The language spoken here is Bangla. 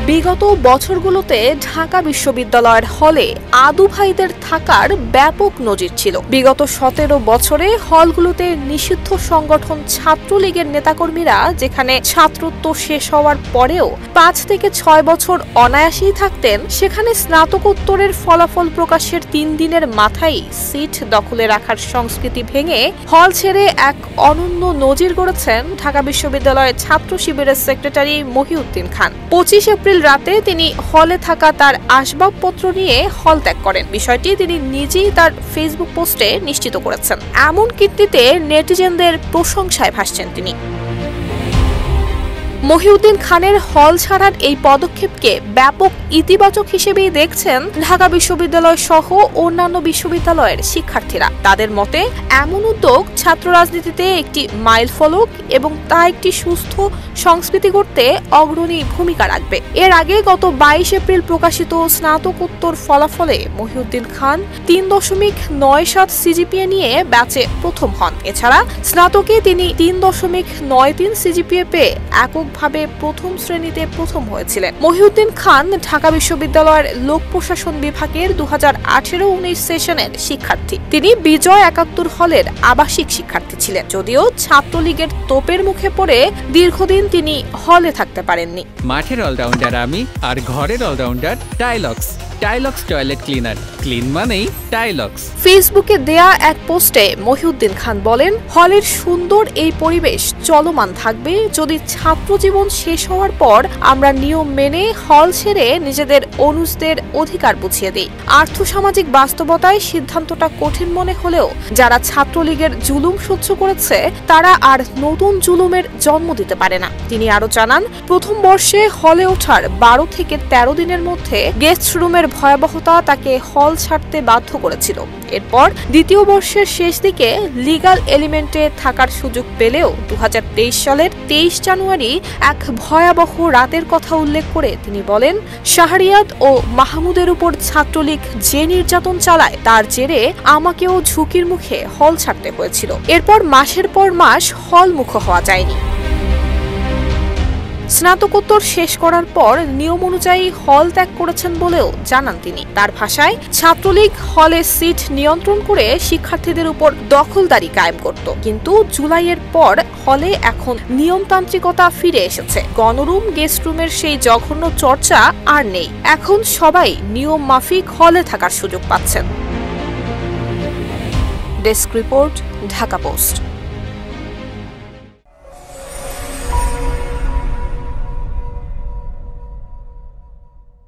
বিগত বছরগুলোতে ঢাকা বিশ্ববিদ্যালয়ের হলে আদু ভাইদের থাকার ব্যাপক নজির ছিল। বিগত 17 বছরে হলগুলোতে নিষিদ্ধ সংগঠন ছাত্রলীগের নেতাকর্মীরা যেখানে ছাত্রত্ব শেষ হওয়ার পরেও 5 থেকে 6 বছর অনায়াসেই থাকতেন, সেখানে স্নাতকোত্তরের ফলাফল প্রকাশের 3 দিনের মাথায় সিট দখলে রাখার সংস্কৃতি ভেঙে হল ছেড়ে এক অনন্য নজির গড়েছেন ঢাকা বিশ্ববিদ্যালয়ের ছাত্র শিবিরের সেক্রেটারি মহিউদ্দিন খান। 25 এপ্রিল রাতে তিনি হলে থাকা তার আসবাবপত্র নিয়ে হল ত্যাগ করেন। বিষয়টি তিনি নিজেই তার ফেসবুক পোস্টে নিশ্চিত করেছেন। এমন কীর্তিতে নেটিজেনদের প্রশংসায় ভাসছেন তিনি। মহিউদ্দিন খানের হল ছাড়ার এই পদক্ষেপকে ব্যাপক ইতিবাচক হিসেবেই দেখছেন ঢাকা বিশ্ববিদ্যালয় সহ অন্যান্য বিশ্ববিদ্যালয়ের শিক্ষার্থীরা। তাদের মতে এমন উদ্যোগ ছাত্র রাজনীতিতে একটি মাইলফলক এবং তা একটি সুস্থ সংস্কৃতি গড়তে অগ্রণী ভূমিকা রাখবে। এর আগে গত 22 এপ্রিল প্রকাশিত স্নাতকোত্তর ফলাফলে মহিউদ্দিন খান 3.97 সিজিপিএ নিয়ে ব্যাচে প্রথম হন। এছাড়া স্নাতকে তিনি 3.93 সিজিপিএ পেয়ে এককভাবে প্রথম শ্রেণীতে প্রথম হয়েছিলেন। মহিউদ্দিন খান ঢাকা বিশ্ববিদ্যালয়ের লোক প্রশাসন বিভাগের 2018-19 সেশনের শিক্ষার্থী। তিনি বিজয় 71 হলের আবাসিক শিক্ষার্থী ছিলেন। যদিও ছাত্রলীগের তোপের মুখে পড়ে দীর্ঘদিন তিনি হলে থাকতে পারেননি। মাঠের অলরাউন্ডার আমি, আর ঘরের allrounder Tylox. Tylox toilet cleaner, clean মানেই টাইলক্স। ফেসবুকে দেয়া এক পোস্টে মহিউদ্দিন খান বলেন, হলের সুন্দর এই পরিবেশ চলমান থাকবে যদি ছাত্র জীবন শেষ হওয়ার পর আমরা নিয়ম মেনে হল ছেড়ে নিজেদের অনুজদের অধিকার বুঝিয়ে দিই। আর্থসামাজিক বাস্তবতায় সিদ্ধান্তটা কঠিন মনে হলেও যারা ছাত্রলীগের জুলুম সহ্য করেছে তারা আর নতুন জুলুমের জন্ম দিতে পারে না। তিনি আরো জানান, প্রথম বর্ষে হলে ওঠার 12 থেকে 13 দিনের মধ্যে গেস্ট রুমের ভয়াবহতা তাকে হল ছাড়তে বাধ্য করেছিল। এরপর দ্বিতীয় বর্ষের শেষ দিকে লিগ্যাল এলিমেন্টে থাকার সুযোগ পেলেও 2023 সালের 23 জানুয়ারি এক ভয়াবহ রাতের কথা উল্লেখ করে তিনি বলেন, শাহরিয়াত ও মাহমুদের উপর ছাত্রলীগ যে নির্যাতন চালায় তার জেরে আমাকেও ঝুঁকির মুখে হল ছাড়তে হয়েছিল। এরপর মাসের পর মাস হল মুখ হওয়া যায়নি। স্নাতকোত্তর শেষ করার পর নিয়ম অনুযায়ী হল ত্যাগ করেছেন বলেও জানান তিনি। তার ভাষায়, ছাত্রলীগ হলে সিট নিয়ন্ত্রণ করে শিক্ষার্থীদের উপর দখলদারি কায়েম করত, কিন্তু জুলাইয়ের পর হলে এখন নিয়মতান্ত্রিকতা ফিরে এসেছে। গণরুম, গেস্ট রুমের সেই জঘন্য চর্চা আর নেই। এখন সবাই নিয়ম মাফিক হলে থাকার সুযোগ পাচ্ছেন। Desk report, Dhaka post.